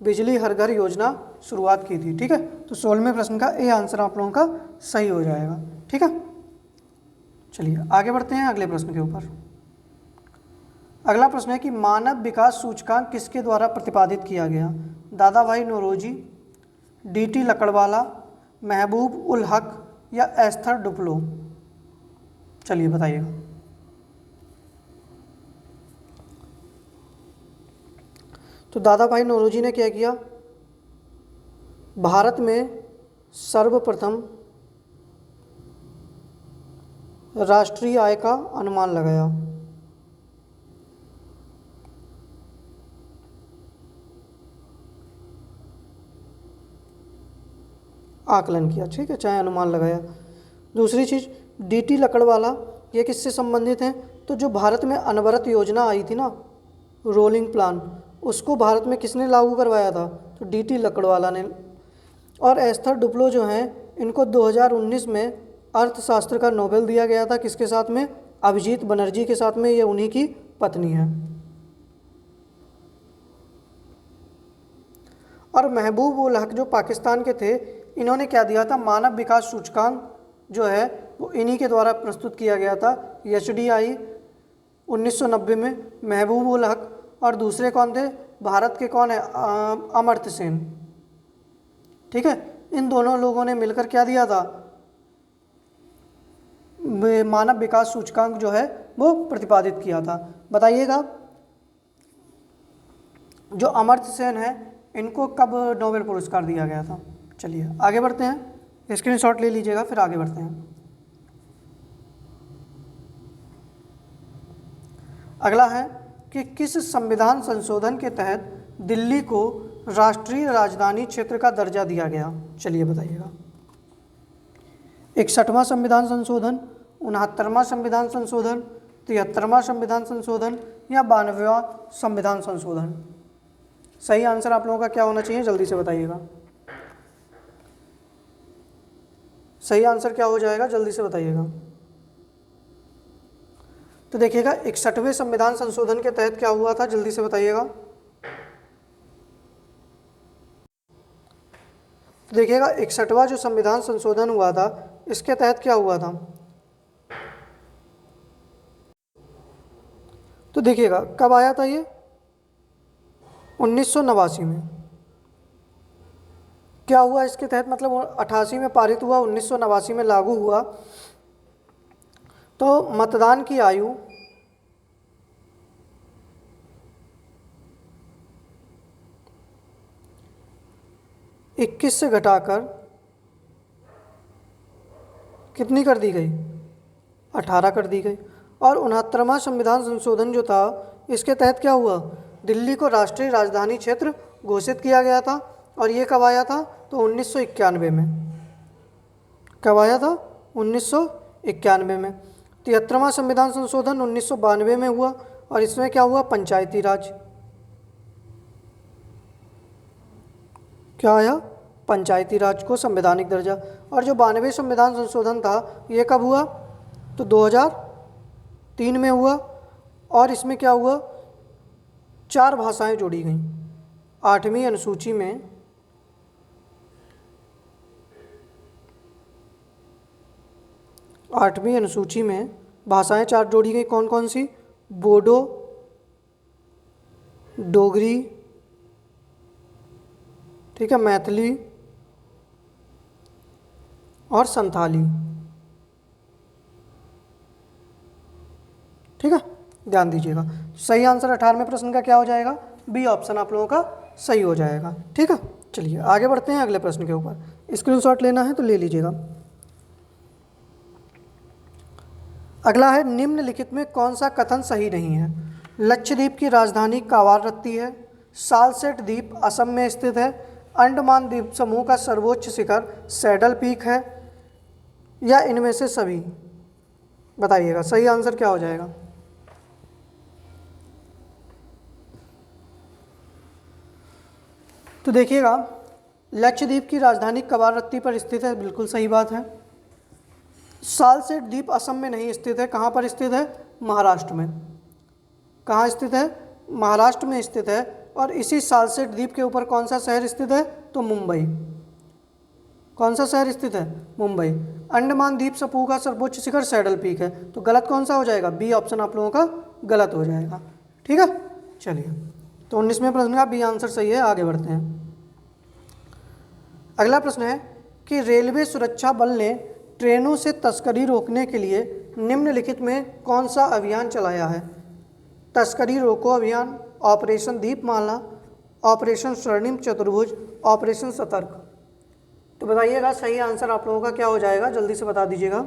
A: बिजली हर घर योजना शुरुआत की थी, ठीक है। तो 16वें प्रश्न का ए आंसर आप लोगों का सही हो जाएगा, ठीक है। चलिए आगे बढ़ते हैं अगले प्रश्न के ऊपर। अगला प्रश्न है कि मानव विकास सूचकांक किसके द्वारा प्रतिपादित किया गया? दादा भाई नौरोजी, डीटी लकड़वाला, महबूब उल हक या एस्थर डुप्लो? चलिए बताइएगा। तो दादा भाई नौरोजी ने क्या किया? भारत में सर्वप्रथम राष्ट्रीय आय का अनुमान लगाया। आकलन किया, ठीक है, चाहे अनुमान लगाया। दूसरी चीज़, डीटी लकड़वाला, ये किससे संबंधित है? तो जो भारत में अनवरत योजना आई थी ना, रोलिंग प्लान, उसको भारत में किसने लागू करवाया था? तो डीटी लकड़वाला ने। और एस्थर डुप्लो जो हैं, इनको 2019 में अर्थशास्त्र का नोबेल दिया गया था। किसके साथ में? अभिजीत बनर्जी के साथ में। ये उन्हीं की पत्नी है। और महबूब उल हक जो पाकिस्तान के थे, इन्होंने क्या दिया था? मानव विकास सूचकांक जो है वो इन्हीं के द्वारा प्रस्तुत किया गया था, HDI 1990 में। महबूब उल हक और दूसरे कौन थे? भारत के कौन है? अमर्त्य सेन, ठीक है। इन दोनों लोगों ने मिलकर क्या दिया था? मानव विकास सूचकांक जो है वो प्रतिपादित किया था। बताइएगा, जो अमर्त्य सेन है इनको कब नोबेल पुरस्कार दिया गया था? चलिए आगे बढ़ते हैं, स्क्रीनशॉट ले लीजिएगा, फिर आगे बढ़ते हैं। अगला है कि किस संविधान संशोधन के तहत दिल्ली को राष्ट्रीय राजधानी क्षेत्र का दर्जा दिया गया? चलिए बताइएगा। 61वां संविधान संशोधन, 69वां संविधान संशोधन, 73वां संविधान संशोधन या 92वां संविधान संशोधन? सही आंसर आप लोगों का क्या होना चाहिए, जल्दी से बताइएगा। सही आंसर क्या हो जाएगा, जल्दी से बताइएगा। तो देखिएगा 61वें संविधान संशोधन के तहत क्या हुआ था, जल्दी से बताइएगा। तो देखिएगा 61वां जो संविधान संशोधन हुआ था, इसके तहत क्या हुआ था? तो देखिएगा कब आया था ये? 1989 में। क्या हुआ इसके तहत, मतलब 88 में पारित हुआ, 1989 में लागू हुआ। तो मतदान की आयु 21 से घटाकर कितनी कर दी गई? 18 कर दी गई। और 69वां संविधान संशोधन जो था, इसके तहत क्या हुआ? दिल्ली को राष्ट्रीय राजधानी क्षेत्र घोषित किया गया था। और ये कब आया था? तो 1991 में। कब आया था? 1991 में। 73वां संविधान संशोधन 1992 में हुआ और इसमें क्या हुआ? पंचायती राज। क्या आया? पंचायती राज को संवैधानिक दर्जा। और जो 92वें संविधान संशोधन था, ये कब हुआ? तो 2003 में हुआ और इसमें क्या हुआ? 4 भाषाएं जोड़ी गईं। 8वीं अनुसूची में 8वीं अनुसूची में भाषाएं 4 जोड़ी गई। कौन कौन सी? बोडो, डोगरी, ठीक है, मैथिली और संथाली। ठीक है, ध्यान दीजिएगा। सही आंसर 18वें प्रश्न का क्या हो जाएगा? बी ऑप्शन आप लोगों का सही हो जाएगा। ठीक है, चलिए आगे बढ़ते हैं अगले प्रश्न के ऊपर। स्क्रीनशॉट लेना है तो ले लीजिएगा। अगला है, निम्नलिखित में कौन सा कथन सही नहीं है? लक्षद्वीप की राजधानी कावारत्ती है, सालसेट द्वीप असम में स्थित है, अंडमान द्वीप समूह का सर्वोच्च शिखर सैडल पीक है, या इनमें से सभी? बताइएगा, सही आंसर क्या हो जाएगा? तो देखिएगा, लक्षद्वीप की राजधानी कवारत्ती पर स्थित है, बिल्कुल सही बात है। सालसेट द्वीप असम में नहीं स्थित है, कहाँ पर स्थित है? महाराष्ट्र में। कहाँ स्थित है? महाराष्ट्र में स्थित है। और इसी सालसेट द्वीप के ऊपर कौन सा शहर स्थित है? तो मुंबई। कौन सा शहर स्थित है? मुंबई। अंडमान द्वीप समूह का सर्वोच्च शिखर सैडल पीक है। तो गलत कौन सा हो जाएगा? बी ऑप्शन आप लोगों का गलत हो जाएगा। ठीक है, चलिए, तो 19वें प्रश्न का बी आंसर सही है। आगे बढ़ते हैं। अगला प्रश्न है कि रेलवे सुरक्षा बल ने ट्रेनों से तस्करी रोकने के लिए निम्नलिखित में कौन सा अभियान चलाया है? तस्करी रोको अभियान, ऑपरेशन दीपमाला, ऑपरेशन स्वर्णिम चतुर्भुज, ऑपरेशन सतर्क। तो बताइएगा, सही आंसर आप लोगों का क्या हो जाएगा, जल्दी से बता दीजिएगा।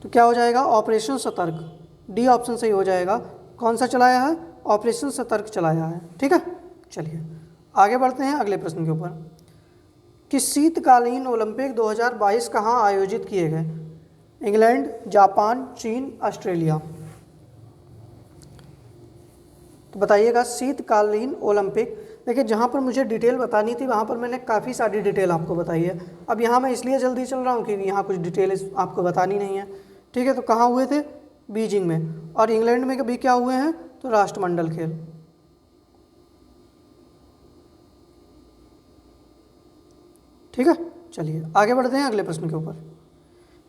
A: तो क्या हो जाएगा? ऑपरेशन सतर्क। डी ऑप्शन सही हो जाएगा। कौन सा चलाया है? ऑपरेशन सतर्क चलाया है। ठीक है, चलिए आगे बढ़ते हैं अगले प्रश्न के ऊपर कि शीतकालीन ओलंपिक 2022 कहाँ आयोजित किए गए? इंग्लैंड, जापान, चीन, ऑस्ट्रेलिया। तो बताइएगा, शीतकालीन ओलंपिक। देखिए, जहाँ पर मुझे डिटेल बतानी थी वहाँ पर मैंने काफ़ी सारी डिटेल आपको बताई है। अब यहाँ मैं इसलिए जल्दी चल रहा हूँ कि यहाँ कुछ डिटेल आपको बतानी नहीं है। ठीक है, तो कहाँ हुए थे? बीजिंग में। और इंग्लैंड में कभी क्या हुए हैं? तो राष्ट्रमंडल खेल। ठीक है, चलिए आगे बढ़ते हैं अगले प्रश्न के ऊपर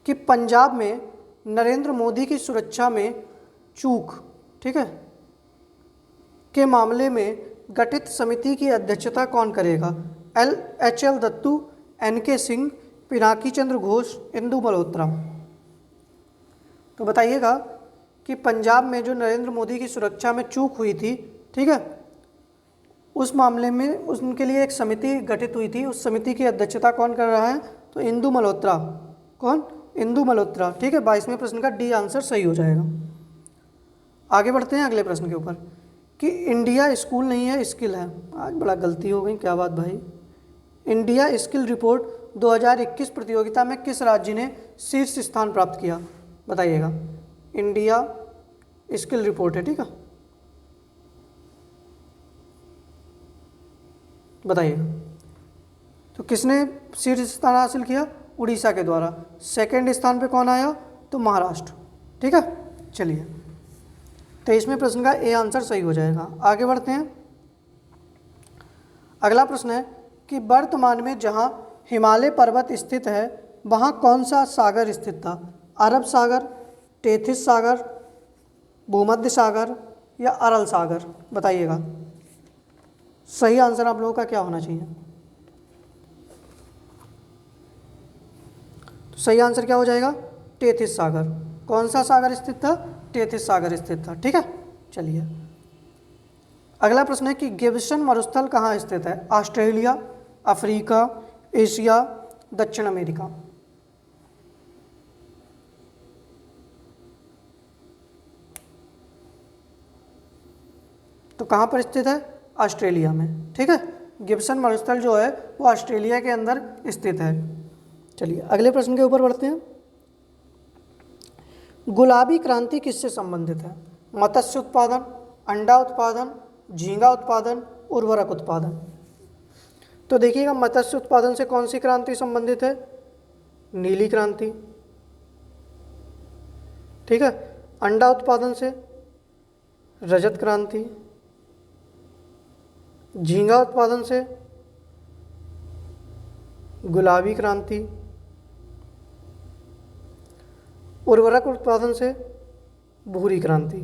A: कि पंजाब में नरेंद्र मोदी की सुरक्षा में चूक, ठीक है, के मामले में गठित समिति की अध्यक्षता कौन करेगा? HL Dattu, NK Singh, Pinaki Chandra Ghosh, Indu Malhotra. तो बताइएगा कि पंजाब में जो नरेंद्र मोदी की सुरक्षा में चूक हुई थी, ठीक है, उस मामले में उनके लिए एक समिति गठित हुई थी। उस समिति की अध्यक्षता कौन कर रहा है? तो इंदु मल्होत्रा। कौन? इंदु मल्होत्रा। ठीक है, 22वें प्रश्न का डी आंसर सही हो जाएगा। आगे बढ़ते हैं अगले प्रश्न के ऊपर कि इंडिया स्कूल नहीं है स्किल है। आज बड़ा गलती हो गई, क्या बात भाई। इंडिया स्किल रिपोर्ट 2021 प्रतियोगिता में किस राज्य ने शीर्ष स्थान प्राप्त किया, बताइएगा। इंडिया स्किल रिपोर्ट है, ठीक है, बताइएगा। तो किसने शीर्ष स्थान हासिल किया, उड़ीसा के द्वारा। सेकंड स्थान पे कौन आया, तो महाराष्ट्र, ठीक है। चलिए 23वें प्रश्न का ए आंसर सही हो जाएगा। आगे बढ़ते हैं। अगला प्रश्न है कि वर्तमान में जहां हिमालय पर्वत स्थित है वहां कौन सा सागर स्थित था, अरब सागर, टेथिस सागर, भूमध्य सागर या अरल सागर, बताइएगा। सही आंसर आप लोगों का क्या होना चाहिए। तो सही आंसर क्या हो जाएगा, टेथिस सागर। कौन सा सागर स्थित था, टेथिस सागर स्थित था, ठीक है। चलिए अगला प्रश्न है कि गिब्सन मरुस्थल कहाँ स्थित है, ऑस्ट्रेलिया, अफ्रीका, एशिया, दक्षिण अमेरिका। तो कहाँ पर स्थित है, ऑस्ट्रेलिया में, ठीक है। गिब्सन मरुस्थल जो है वो ऑस्ट्रेलिया के अंदर स्थित है। चलिए अगले प्रश्न के ऊपर बढ़ते हैं। गुलाबी क्रांति किससे संबंधित है, मत्स्य उत्पादन, अंडा उत्पादन, झींगा उत्पादन, उर्वरक उत्पादन। तो देखिएगा मत्स्य उत्पादन से कौन सी क्रांति संबंधित है, नीली क्रांति, ठीक है। अंडा उत्पादन से रजत क्रांति, झींगा उत्पादन से गुलाबी क्रांति, उर्वरक उत्पादन से भूरी क्रांति,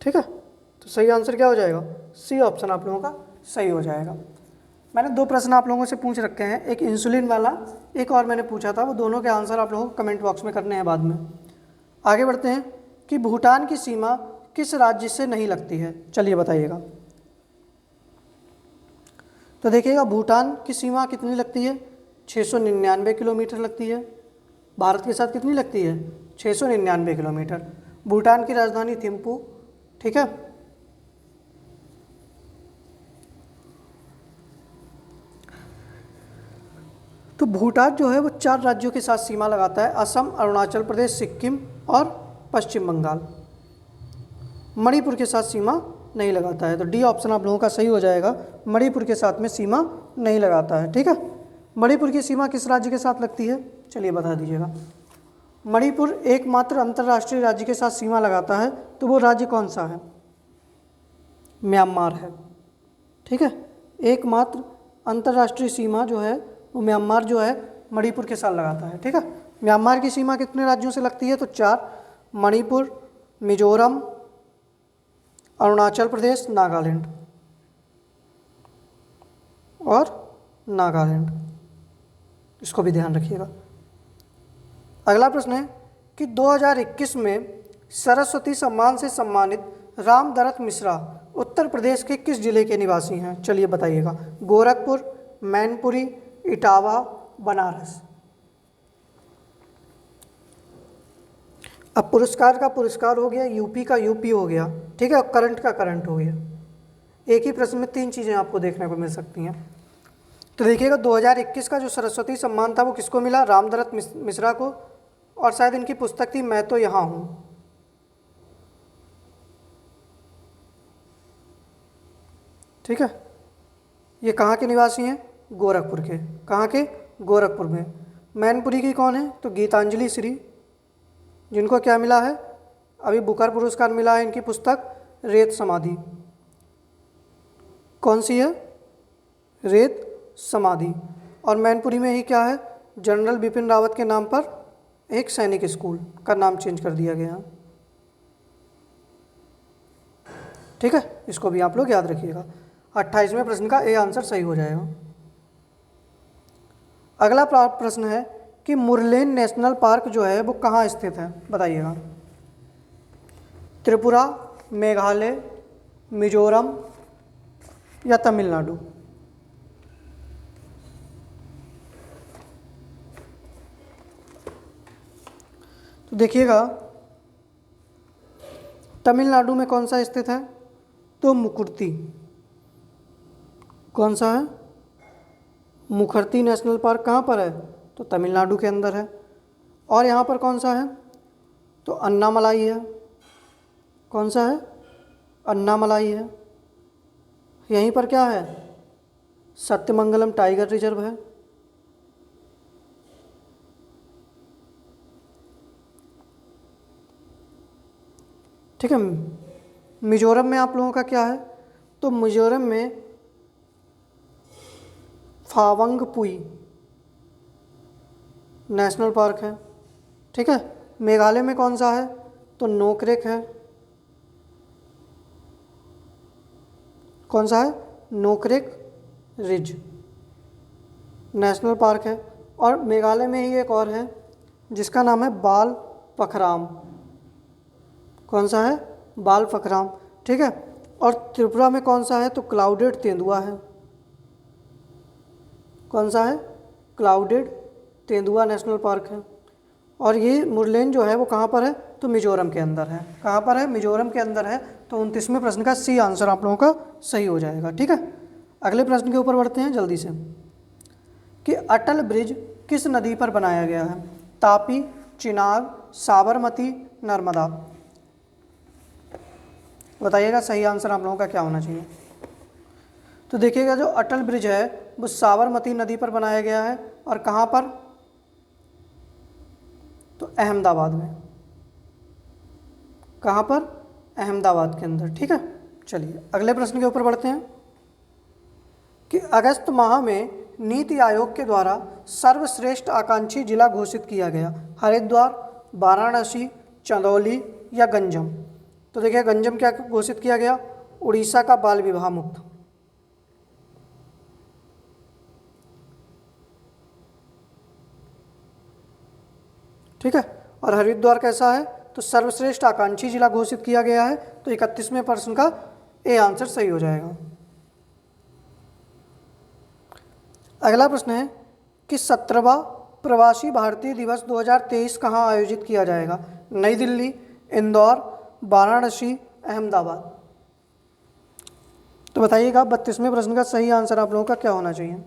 A: ठीक है। तो सही आंसर क्या हो जाएगा, सी ऑप्शन आप लोगों का सही हो जाएगा। मैंने दो प्रश्न आप लोगों से पूछ रखे हैं, एक इंसुलिन वाला, एक और मैंने पूछा था, वो दोनों के आंसर आप लोगों को कमेंट बॉक्स में करने हैं बाद में। आगे बढ़ते हैं कि भूटान की सीमा किस राज्य से नहीं लगती है, चलिए बताइएगा। तो देखिएगा भूटान की सीमा कितनी लगती है, 699 किलोमीटर लगती है। भारत के साथ कितनी लगती है, 699 किलोमीटर। भूटान की राजधानी थिम्पू, ठीक है। तो भूटान जो है वो 4 राज्यों के साथ सीमा लगाता है, असम, अरुणाचल प्रदेश, सिक्किम और पश्चिम बंगाल। मणिपुर के साथ सीमा नहीं लगाता है। तो डी ऑप्शन आप लोगों का सही हो जाएगा, मणिपुर के साथ में सीमा नहीं लगाता है, ठीक है। मणिपुर की सीमा किस राज्य के साथ लगती है, चलिए बता दीजिएगा। मणिपुर एकमात्र अंतर्राष्ट्रीय राज्य के साथ सीमा लगाता है, तो वो राज्य कौन सा है, म्यांमार है, ठीक है। एकमात्र अंतर्राष्ट्रीय सीमा जो है वो म्यांमार जो है मणिपुर के साथ लगाता है, ठीक है। म्यांमार की सीमा कितने राज्यों से लगती है, तो 4, मणिपुर, मिजोरम, अरुणाचल प्रदेश, नागालैंड और नागालैंड, इसको भी ध्यान रखिएगा। अगला प्रश्न है कि 2021 में सरस्वती सम्मान से सम्मानित राम दरत मिश्रा उत्तर प्रदेश के किस जिले के निवासी हैं, चलिए बताइएगा। गोरखपुर, मैनपुरी, इटावा, बनारस। अब पुरस्कार का पुरस्कार हो गया, यूपी का यूपी हो गया, ठीक है, और करंट का करंट हो गया। एक ही प्रश्न में 3 चीज़ें आपको देखने को मिल सकती हैं। तो देखिएगा 2021 का जो सरस्वती सम्मान था वो किसको मिला, रामदरत मिश्रा को, और शायद इनकी पुस्तक थी मैं तो यहाँ हूँ, ठीक है। ये कहाँ के निवासी हैं, गोरखपुर के। कहाँ के, गोरखपुर में। मैनपुरी की कौन है, तो गीतांजलि श्री, जिनको क्या मिला है, अभी बुकर पुरस्कार मिला है, इनकी पुस्तक रेत समाधि। कौन सी है, रेत समाधि। और मैनपुरी में ही क्या है, जनरल बिपिन रावत के नाम पर एक सैनिक स्कूल का नाम चेंज कर दिया गया, ठीक है। इसको भी आप लोग याद रखिएगा। 28वें प्रश्न का ए आंसर सही हो जाएगा। अगला प्रश्न है कि मुरलेन नेशनल पार्क जो है वो कहाँ स्थित है, बताइएगा। त्रिपुरा, मेघालय, मिजोरम या तमिलनाडु। तो देखिएगा तमिलनाडु में कौन सा स्थित है? तो मुकुर्ती। कौन सा है? मुखर्ती नेशनल पार्क कहाँ पर है? तो तमिलनाडु के अंदर है। और यहाँ पर कौन सा है? तो अन्नामलाई है। कौन सा है? अन्नामलाई है। यहीं पर क्या है? सत्यमंगलम टाइगर रिजर्व है। ठीक है। मिजोरम में आप लोगों का क्या है? तो मिजोरम में फावंगपुई नेशनल पार्क है। ठीक है। मेघालय में कौन सा है? तो नोकरेक है। कौन सा है? नोकरेक रिज नेशनल पार्क है। और मेघालय में ही एक और है जिसका नाम है बाल पखराम। कौन सा है? बाल पखराम। ठीक है। और त्रिपुरा में कौन सा है? तो क्लाउडेड तेंदुआ है। कौन सा है? क्लाउडेड तेंदुआ नेशनल पार्क है। और ये मुरलेन जो है वो कहाँ पर है? तो मिजोरम के अंदर है। कहाँ पर है? मिजोरम के अंदर है। तो 29वें प्रश्न का सी आंसर आप लोगों का सही हो जाएगा। ठीक है। अगले प्रश्न के ऊपर बढ़ते हैं जल्दी से कि अटल ब्रिज किस नदी पर बनाया गया है? तापी, चिनाब, साबरमती, नर्मदा। बताइएगा सही आंसर आप लोगों का क्या होना चाहिए। तो देखिएगा जो अटल ब्रिज है वो साबरमती नदी पर बनाया गया है। और कहाँ पर? तो अहमदाबाद में। कहाँ पर? अहमदाबाद के अंदर। ठीक है। चलिए अगले प्रश्न के ऊपर बढ़ते हैं कि अगस्त माह में नीति आयोग के द्वारा सर्वश्रेष्ठ आकांक्षी जिला घोषित किया गया। हरिद्वार, वाराणसी, चंदौली या गंजम। तो देखिए गंजम क्या घोषित किया गया? उड़ीसा का बाल विवाह मुक्त। ठीक है। और हरिद्वार कैसा है? तो सर्वश्रेष्ठ आकांक्षी जिला घोषित किया गया है। तो 31वें प्रश्न का ए आंसर सही हो जाएगा। अगला प्रश्न है कि 17वां प्रवासी भारतीय दिवस 2023 कहाँ आयोजित किया जाएगा? नई दिल्ली, इंदौर, वाराणसी, अहमदाबाद। तो बताइएगा 32वें प्रश्न का सही आंसर आप लोगों का क्या होना चाहिए।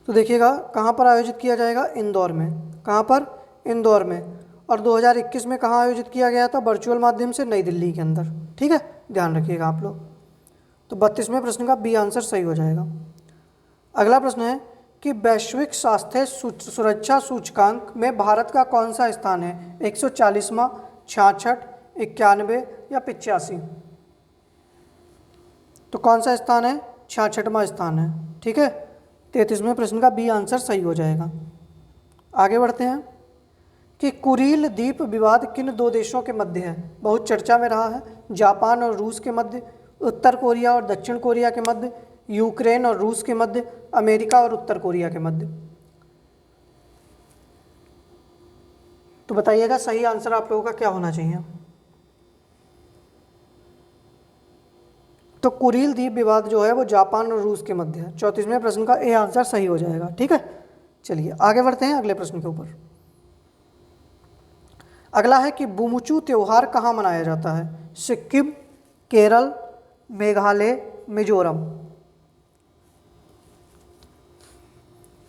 A: तो देखिएगा कहाँ पर आयोजित किया जाएगा? इंदौर में। कहाँ पर? इंदौर में। और 2021 में कहाँ आयोजित किया गया था? वर्चुअल माध्यम से नई दिल्ली के अंदर। ठीक है, ध्यान रखिएगा आप लोग। तो 32वें प्रश्न का बी आंसर सही हो जाएगा। अगला प्रश्न है कि वैश्विक स्वास्थ्य सुरक्षा सूचकांक में भारत का कौन सा स्थान है? 140वां, 66, 91 या 85। तो कौन सा स्थान है? 66वां स्थान है। ठीक है। 33वें प्रश्न का बी आंसर सही हो जाएगा। आगे बढ़ते हैं कि कुरील द्वीप विवाद किन दो देशों के मध्य है? बहुत चर्चा में रहा है। जापान और रूस के मध्य, उत्तर कोरिया और दक्षिण कोरिया के मध्य, यूक्रेन और रूस के मध्य, अमेरिका और उत्तर कोरिया के मध्य। तो बताइएगा सही आंसर आप लोगों का क्या होना चाहिए। तो कुरील द्वीप विवाद जो है वो जापान और रूस के मध्य है। 34वें प्रश्न का ए आंसर सही हो जाएगा। ठीक है। चलिए आगे बढ़ते हैं अगले प्रश्न के ऊपर। अगला है कि बुमुचू त्योहार कहाँ मनाया जाता है? सिक्किम, केरल, मेघालय, मिजोरम।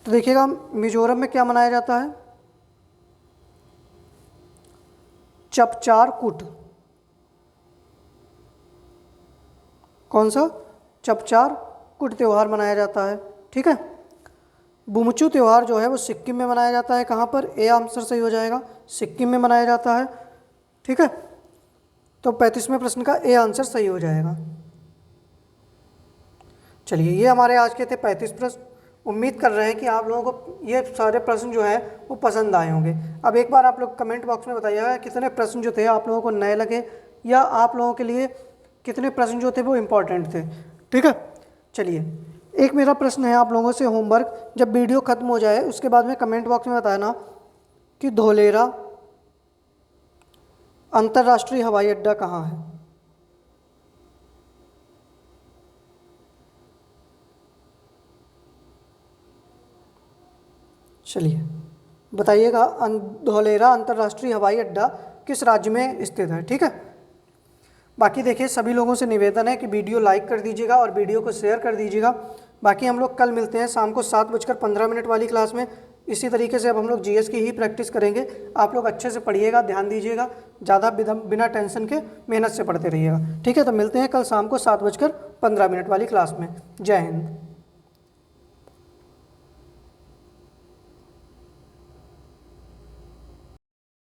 A: तो देखिएगा मिजोरम में क्या मनाया जाता है? चपचार कुट। कौन सा? चपचार कुट त्यौहार मनाया जाता है। ठीक है। बुमुचू त्यौहार जो है वो सिक्किम में मनाया जाता है। कहाँ पर? ए आंसर सही हो जाएगा, सिक्किम में मनाया जाता है। ठीक है। तो 35वें प्रश्न का ए आंसर सही हो जाएगा। चलिए ये हमारे आज के थे 35 प्रश्न। उम्मीद कर रहे हैं कि आप लोगों को ये सारे प्रश्न जो हैं वो पसंद आए होंगे। अब एक बार आप लोग कमेंट बॉक्स में बताइएगा कितने प्रश्न जो थे आप लोगों को नए लगे या आप लोगों के लिए कितने प्रश्न जो थे वो इम्पोर्टेंट थे। ठीक है। चलिए एक मेरा प्रश्न है आप लोगों से होमवर्क, जब वीडियो खत्म हो जाए उसके बाद में कमेंट बॉक्स में बताना कि धोलेरा अंतर्राष्ट्रीय हवाई अड्डा कहाँ है। चलिए बताइएगा धौलेरा अंतर्राष्ट्रीय हवाई अड्डा किस राज्य में स्थित है। ठीक है, बाकी देखिए सभी लोगों से निवेदन है कि वीडियो लाइक कर दीजिएगा और वीडियो को शेयर कर दीजिएगा। बाकी हम लोग कल मिलते हैं शाम को 7:15 वाली क्लास में। इसी तरीके से अब हम लोग जीएस की ही प्रैक्टिस करेंगे। आप लोग अच्छे से पढ़िएगा, ध्यान दीजिएगा, ज़्यादा बिना टेंशन के मेहनत से पढ़ते रहिएगा। ठीक है, तो मिलते हैं कल शाम को 7:15 वाली क्लास में। जय हिंद।